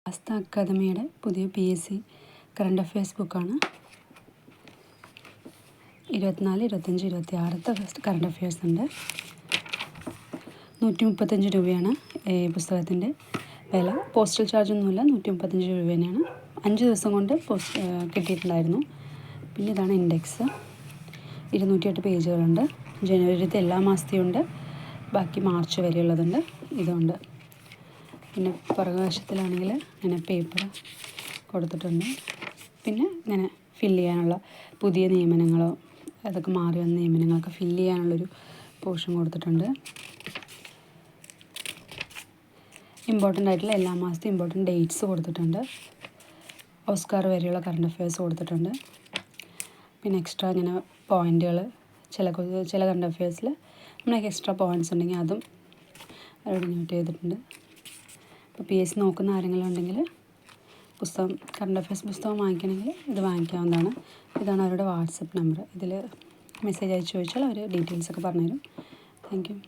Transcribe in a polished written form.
ശാസ്ത്ര അക്കാദമിയുടെ പുതിയ PSC കറണ്ട് അഫയേഴ്സ് ബുക്കാണ്. 24, 25, 26 കറണ്ട് അഫയേഴ്സ് ഉണ്ട്. 135 രൂപയാണ് ഈ പുസ്തകത്തിൻ്റെ വില. പോസ്റ്റൽ ചാർജൊന്നുമില്ല, 135 രൂപ തന്നെയാണ്. 5 ദിവസം കൊണ്ട് കിട്ടിയിട്ടുണ്ടായിരുന്നു. പിന്നെ ഇതാണ് ഇൻഡെക്സ്. 208 പേജുകളുണ്ട്. ജനുവരിയിലത്തെ എല്ലാ മാസത്തെയും ഉണ്ട്, ബാക്കി മാർച്ച് വരെയുള്ളതുണ്ട്. ഇതുണ്ട്. പിന്നെ പുറകുവശത്തിലാണെങ്കിൽ ഇങ്ങനെ പേപ്പർ കൊടുത്തിട്ടുണ്ട്. പിന്നെ ഇങ്ങനെ ഫില്ല് ചെയ്യാനുള്ള പുതിയ നിയമനങ്ങളോ അതൊക്കെ മാറി വന്ന നിയമനങ്ങളൊക്കെ ഫില്ല് ചെയ്യാനുള്ളൊരു പോർഷൻ കൊടുത്തിട്ടുണ്ട്. ഇമ്പോർട്ടൻ്റ് ആയിട്ടുള്ള എല്ലാ മാസത്തെയും ഇമ്പോർട്ടൻ്റ് ഡേറ്റ്സ് കൊടുത്തിട്ടുണ്ട്. ഓസ്കാർ വരെയുള്ള കറണ്ട് അഫയേഴ്സ് കൊടുത്തിട്ടുണ്ട്. പിന്നെ എക്സ്ട്രാ ഇങ്ങനെ പോയിൻ്റുകൾ ചില കറണ്ട് അഫയേഴ്സിൽ നമ്മളൊക്കെ എക്സ്ട്രാ പോയിൻറ്റ്സ് ഉണ്ടെങ്കിൽ അതും അവിടെ നോട്ട് ചെയ്തിട്ടുണ്ട്. ഇപ്പോൾ PSC നോക്കുന്ന ആരെങ്കിലും ഉണ്ടെങ്കിൽ കറണ്ട് അഫയേഴ്സ് പുസ്തകം വാങ്ങിക്കണമെങ്കിൽ ഇത് വാങ്ങിക്കാവുന്നതാണ്. ഇതാണ് അവരുടെ വാട്സപ്പ് നമ്പർ. ഇതിൽ മെസ്സേജ് അയച്ചു ചോദിച്ചാൽ അവർ ഡീറ്റെയിൽസൊക്കെ പറഞ്ഞുതരും. Thank you.